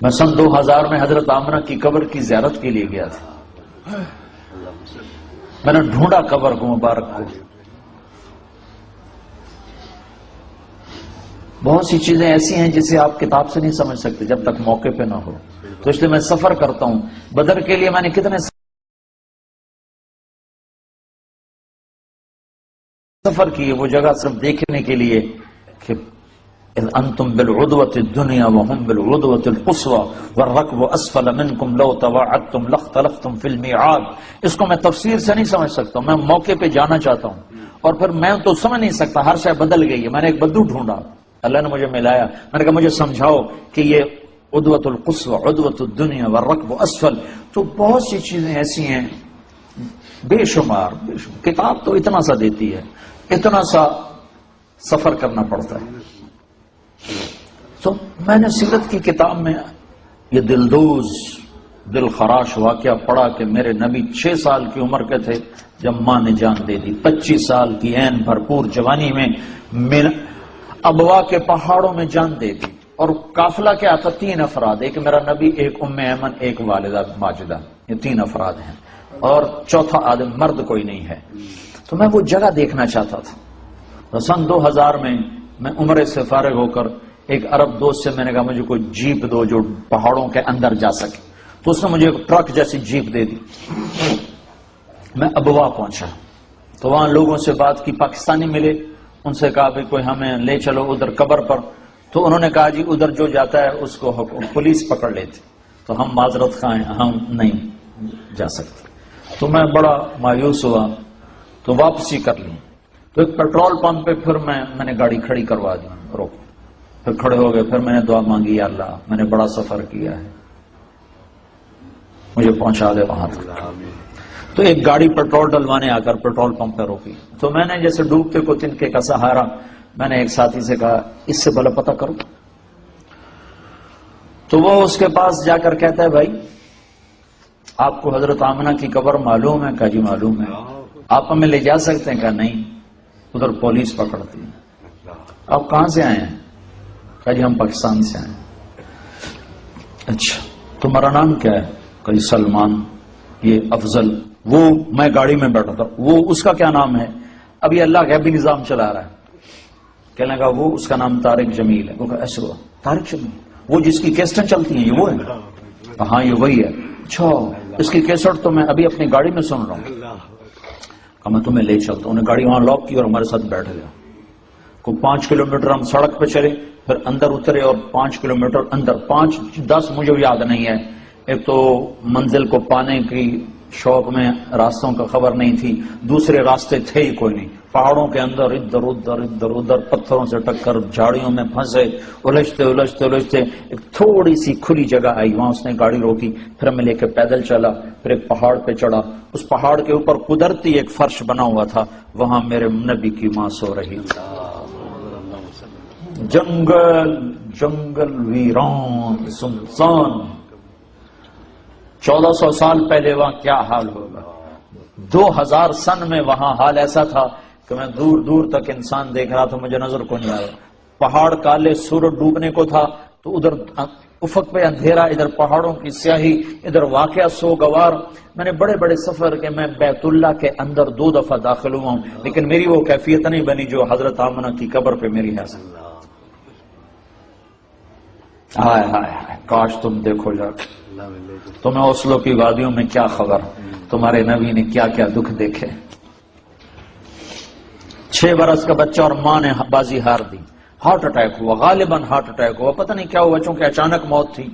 میں سن 2000 میں حضرت آمنہ کی قبر کی زیارت کے لیے گیا تھا. میں نے ڈھونڈا قبر کو مبارک کو. بہت سی چیزیں ایسی ہیں جسے آپ کتاب سے نہیں سمجھ سکتے جب تک موقع پہ نہ ہو. تو اس لیے میں سفر کرتا ہوں. بدر کے لیے میں نے کتنے سفر کیے وہ جگہ صرف دیکھنے کے لیے کہ انتم بالعدوۃ الدنیا وهم بالعدوۃ القصوى والركب اسفل منكم لو تواعدتم لاختلفتم في الميعاد. اس کو میں تفسیر سے نہیں سمجھ سکتا. میں موقع پہ جانا چاہتا ہوں اور پھر میں تو سمجھ نہیں سکتا. ہر شے بدل گئی ہے. میں نے ایک بدو ڈھونڈا, اللہ نے مجھے ملایا. میں نے کہا مجھے سمجھاؤ کہ یہ عدوۃ القصوى عدوۃ الدنیا والركب اسفل. تو بہت سی چیزیں ایسی ہیں بے شمار. کتاب تو اتنا سا دیتی ہے, اتنا سا سفر کرنا پڑتا ہے. تو میں نے سیرت کی کتاب میں یہ دلدوز دل خراش واقعہ پڑھا کہ میرے نبی 6 سال کی عمر کے تھے جب ماں نے جان دے دی. 25 سال کی عین بھرپور جوانی میں ابوا کے پہاڑوں میں جان دے دی. اور قافلہ کیا تھا؟ 3 افراد. ایک میرا نبی, ایک ام ایمن, ایک والدہ ماجدہ. یہ 3 افراد ہیں اور چوتھا آدم مرد کوئی نہیں ہے. تو میں وہ جگہ دیکھنا چاہتا تھا. تو سن 2000 میں عمرے سے فارغ ہو کر ایک عرب دوست سے میں نے کہا مجھے کوئی جیپ دو جو پہاڑوں کے اندر جا سکے. تو اس نے مجھے ایک ٹرک جیسی جیپ دے دی. میں ابوا پہنچا تو وہاں لوگوں سے بات کی. پاکستانی ملے, ان سے کہا بھی کوئی ہمیں لے چلو ادھر قبر پر. تو انہوں نے کہا جی ادھر جو جاتا ہے اس کو پولیس پکڑ لیتی. تو ہم معذرت خواہ ہیں, ہم نہیں جا سکتے. تو میں بڑا مایوس ہوا تو واپسی کر لی. تو ایک پیٹرول پمپ پہ پھر میں نے گاڑی کھڑی کروا دی. روک, پھر کھڑے ہو گئے. پھر میں نے دعا مانگی, یا اللہ میں نے بڑا سفر کیا ہے, مجھے پہنچا دے وہاں تک. تو ایک گاڑی پیٹرول ڈلوانے آ کر پیٹرول پمپ پہ روکی. تو میں نے جیسے ڈوبتے کو تنکے کا سہارا, میں نے ایک ساتھی سے کہا اس سے بھلا پتہ کرو. تو وہ اس کے پاس جا کر کہتا ہے بھائی آپ کو حضرت آمنہ کی قبر معلوم ہے؟ کہا جی معلوم ہے. آپ ہمیں لے جا سکتے ہیں؟ کہا نہیں, ادھر پولیس پکڑتی ہے. آپ کہاں سے آئے ہیں؟ کہا جی ہم پاکستان سے آئے ہیں. اچھا تمہارا نام کیا ہے؟ کہا جی سلمان. یہ افضل. وہ میں گاڑی میں بیٹھا تھا, وہ اس کا کیا نام ہے؟ اب یہ اللہ غیبی نظام چلا رہا ہے. کہنے لگا وہ اس کا نام طارق جمیل ہے. وہ کہا ایسے ہوا طارق جمیل, وہ جس کی کیسٹیں چلتی ہیں یہ وہ ہے؟ ہاں یہ وہی ہے. اچھا اس کی کیسٹ تو میں ابھی اپنی گاڑی میں سن رہا ہوں. کہا میں تمہیں لے چلتا ہوں. انہیں گاڑی وہاں لاک کی اور ہمارے ساتھ بیٹھ گیا. کو 5 کلومیٹر ہم سڑک پہ چلے, پھر اندر اترے اور 5 کلومیٹر اندر, 5-10 مجھے یاد نہیں ہے. ایک تو منزل کو پانے کی شوق میں راستوں کا خبر نہیں تھی, دوسرے راستے تھے ہی کوئی نہیں. پہاڑوں کے اندر ادھر ادھر ادھر ادھر پتھروں سے ٹکر, جھاڑیوں میں پھنسے, الجھتے الجھتے الجھتے ایک تھوڑی سی کھلی جگہ آئی, وہاں اس نے گاڑی روکی. پھر ہمیں لے کے پیدل چلا, پھر ایک پہاڑ پہ چڑھا. اس پہاڑ کے اوپر قدرتی ایک فرش بنا ہوا تھا, وہاں میرے نبی کی ماں سو رہی تھی. جنگل جنگل ویران سنسان. 1400 سال پہلے وہاں کیا حال ہوگا. 2000 سن میں وہاں حال ایسا تھا کہ میں دور دور تک انسان دیکھ رہا تھا, مجھے نظر کو نہیں آیا. پہاڑ کالے, سورج ڈوبنے کو تھا, تو ادھر افق پہ اندھیرا, ادھر پہاڑوں کی سیاہی, ادھر واقعہ سوگوار. میں نے بڑے بڑے سفر کے, میں بیت اللہ کے اندر 2 دفعہ داخل ہوا ہوں, لیکن میری وہ کیفیت نہیں بنی جو حضرت آمنہ کی قبر پہ میری ہے. ہائے ہائے ہائے, کاش تم دیکھو جا کے. تمہیں اوسلو کی وادیوں میں کیا خبر, تمہارے نبی نے کیا کیا دکھ دیکھے. 6 برس کا بچہ اور ماں نے بازی ہار دی. ہارٹ اٹیک ہوا, غالباً ہارٹ اٹیک ہوا, پتہ نہیں کیا ہوا, چونکہ اچانک موت تھی.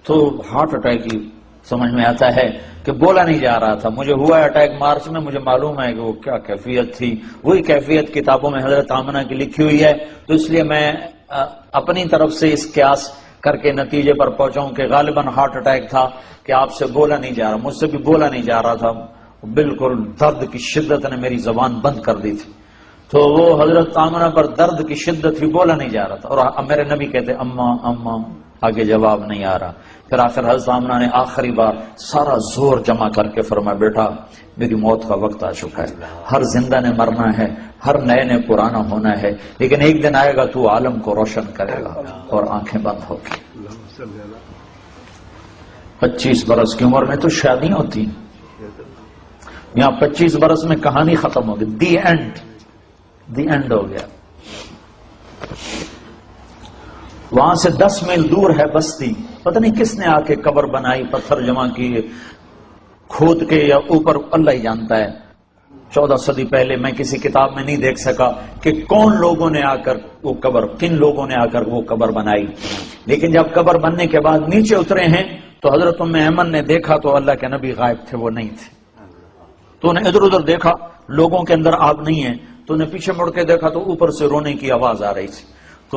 تو ہارٹ اٹیک ہی سمجھ میں آتا ہے کہ بولا نہیں جا رہا تھا. مجھے ہوا اٹیک مارچ میں, مجھے معلوم ہے کہ وہ کیا کیفیت تھی. وہی کیفیت کتابوں میں حضرت آمنہ کی لکھی ہوئی ہے. تو اس لیے میں اپنی طرف سے اس قیاس کر کے نتیجے پر پہنچاؤں کہ غالباً ہارٹ اٹیک تھا, کہ آپ سے بولا نہیں جا رہا. مجھ سے بھی بولا نہیں جا رہا تھا, بالکل درد کی شدت نے میری زبان بند کر دی تھی. تو وہ حضرت آمنہ پر درد کی شدت بھی بولا نہیں جا رہا تھا. اور میرے نبی کہتے اماں اماں, آگے جواب نہیں آ رہا. پھر آخر حضرت آمنہ نے آخری بار سارا زور جمع کر کے فرمایا بیٹا میری موت کا وقت آ چکا ہے. ہر زندہ نے مرنا ہے, ہر نئے نے پرانا ہونا ہے, لیکن ایک دن آئے گا تو عالم کو روشن کرے گا اور آنکھیں بند ہوگی. 25 برس کی عمر میں تو شادیاں ہوتی ہیں، یہاں 25 برس میں کہانی ختم ہو گئی، دی اینڈ ہو گیا۔ وہاں سے 10 میل دور ہے بستی، پتہ نہیں کس نے آ کے قبر بنائی، پتھر جمع کیے کھود کے یا اوپر، اللہ ہی جانتا ہے۔ 14 صدی پہلے میں کسی کتاب میں نہیں دیکھ سکا کہ کون لوگوں نے آ کر وہ قبر، کن لوگوں نے آ کر وہ قبر بنائی، لیکن جب قبر بننے کے بعد نیچے اترے ہیں تو حضرت ام ایمن نے دیکھا تو اللہ کے نبی غائب تھے، وہ نہیں تھے۔ تو انہیں ادھر ادھر دیکھا، لوگوں کے اندر آگ نہیں ہے، تو انہیں پیچھے مڑ کے دیکھا تو اوپر سے رونے کی آواز آ رہی تھی، تو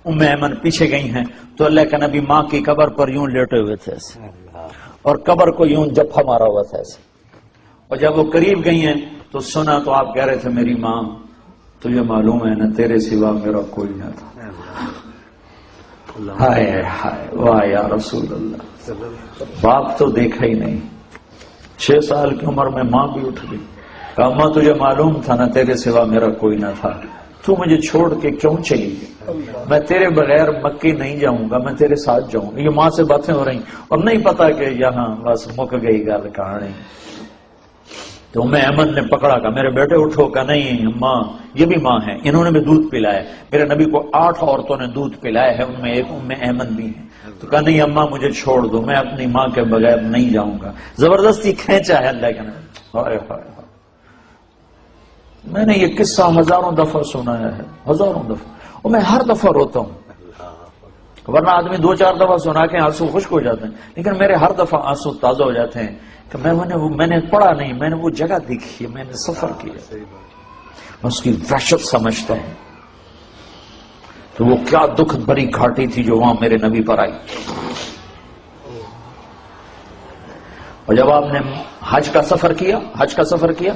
ام ایمن پیچھے گئی ہیں تو اللہ کے نبی ماں کی قبر پر یوں لیٹے ہوئے تھے ایسے، اور قبر کو یوں جپھا مارا ہوا تھا ایسے، اور جب وہ قریب گئی ہیں تو سنا تو آپ کہہ رہے تھے میری ماں تجھے معلوم ہے نا تیرے سوا میرا کوئی نہ تھا۔ ہائے ہائے واہ یا رسول اللہ، باپ تو دیکھا ہی نہیں، 6 سال کی عمر میں ماں بھی اٹھ گئی، کہا ماں تجھے معلوم تھا نا تیرے سوا میرا کوئی نہ تھا، تو مجھے چھوڑ کے کیوں چلی گئی؟ میں تیرے بغیر مکے نہیں جاؤں گا، میں تیرے ساتھ جاؤں گا۔ یہ ماں سے باتیں ہو رہی اور نہیں پتا کہ یہاں بس مک گئی گل کہانی۔ تو ام ایمن نے پکڑا، کہا میرے بیٹے اٹھو، کہا نہیں ماں یہ بھی ماں ہے، انہوں نے بھی دودھ پلایا، میرے نبی کو 8 عورتوں نے دودھ پلایا ہے، ان میں ایک ام ایمن بھی ہے۔ تو کہا نہیں اماں مجھے چھوڑ دو، میں اپنی ماں کے بغیر نہیں جاؤں گا۔ زبردستی کھینچا ہے اللہ کے نبی۔ ہائے ہائے، میں نے یہ قصہ ہزاروں دفعہ سنایا ہے، ہزاروں دفعہ، اور میں ہر دفعہ روتا ہوں، ورنہ آدمی 2-4 دفعہ سنا کے آنسو خشک ہو جاتے ہیں، لیکن میرے ہر دفعہ آنسو تازہ ہو جاتے ہیں کہ میں نے پڑھا نہیں، میں نے وہ جگہ دیکھی ہے، میں نے سفر کیا، میں اس کی وحشت سمجھتا ہوں تو وہ کیا دکھ بھری گھاٹی تھی جو وہاں میرے نبی پر آئی۔ اور جب آپ نے حج کا سفر کیا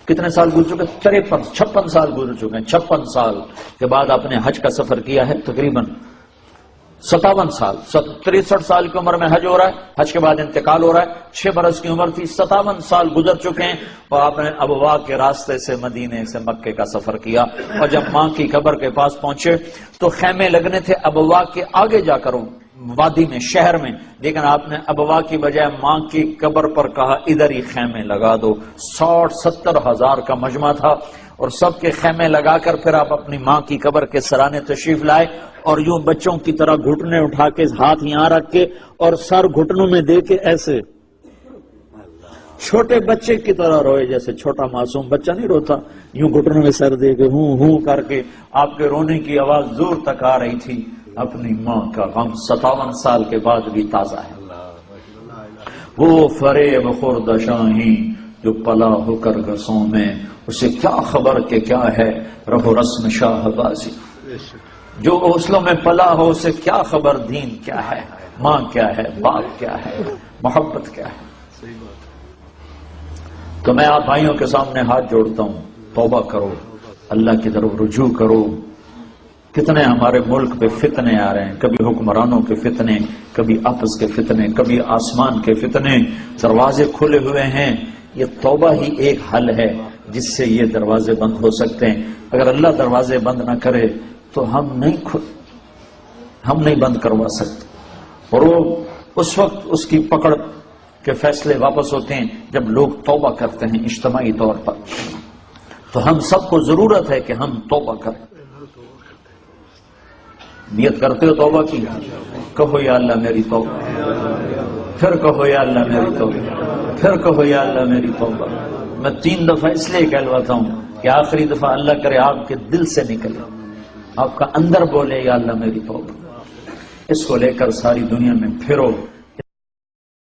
کتنے سال گزر چکے؟ 56 سال گزر چکے ہیں۔ 56 سال کے بعد آپ نے حج کا سفر کیا ہے، تقریباً 57 سال، 63 سال کی عمر میں حج ہو رہا ہے، حج کے بعد انتقال ہو رہا ہے، 6 برس کی عمر تھی، 57 سال گزر چکے ہیں، اور آپ نے ابوا کے راستے سے مدینے سے مکے کا سفر کیا، اور جب ماں کی قبر کے پاس پہنچے تو خیمے لگنے تھے ابوا کے آگے جا کر وادی میں، شہر میں، لیکن آپ نے ابوا کی بجائے ماں کی قبر پر کہا ادھر ہی خیمے لگا دو۔ 60-70 ہزار کا مجمع تھا، اور سب کے خیمے لگا کر پھر آپ اپنی ماں کی قبر کے سرانے تشریف لائے، اور یوں بچوں کی طرح گھٹنے اٹھا کے ہاتھ یہاں رکھ کے اور سر گھٹنوں میں دے کے ایسے چھوٹے بچے کی طرح روئے، جیسے چھوٹا معصوم بچہ نہیں روتا، یوں گھٹنوں میں سر دے کے ہوں ہوں کر کے آپ کے رونے کی آواز دور تک آ رہی تھی۔ اپنی ماں کا غم 57 سال کے بعد بھی تازہ ہے۔ وہ فریب خورد شاہی جو پلا ہو کر گسوں میں، اسے کیا خبر کہ کیا ہے رہو رسم شاہ بازی، جو غسلوں میں پلا ہو اسے کیا خبر دین کیا ہے، ماں کیا ہے، باپ کیا ہے، محبت کیا ہے۔ تو میں آپ بھائیوں کے سامنے ہاتھ جوڑتا ہوں، توبہ کرو، اللہ کی طرف رجوع کرو۔ کتنے ہمارے ملک پہ فتنے آ رہے ہیں، کبھی حکمرانوں کے فتنے، کبھی آپس کے فتنے، کبھی آسمان کے فتنے، دروازے کھلے ہوئے ہیں۔ یہ توبہ ہی ایک حل ہے جس سے یہ دروازے بند ہو سکتے ہیں۔ اگر اللہ دروازے بند نہ کرے تو ہم نہیں بند کروا سکتے، اور وہ اس وقت اس کی پکڑ کے فیصلے واپس ہوتے ہیں جب لوگ توبہ کرتے ہیں اجتماعی طور پر۔ تو ہم سب کو ضرورت ہے کہ ہم توبہ کریں۔ نیت کرتے ہو توبہ کی؟ کہو یا اللہ میری توبہ، پھر کہو یا اللہ میری توبہ، پھر کہو یا اللہ میری توبہ۔ میں 3 دفعہ اس لیے کہلواتا ہوں کہ آخری دفعہ اللہ کرے آپ کے دل سے نکلے، آپ کا اندر بولے یا اللہ میری توبہ۔ اس کو لے کر ساری دنیا میں پھرو،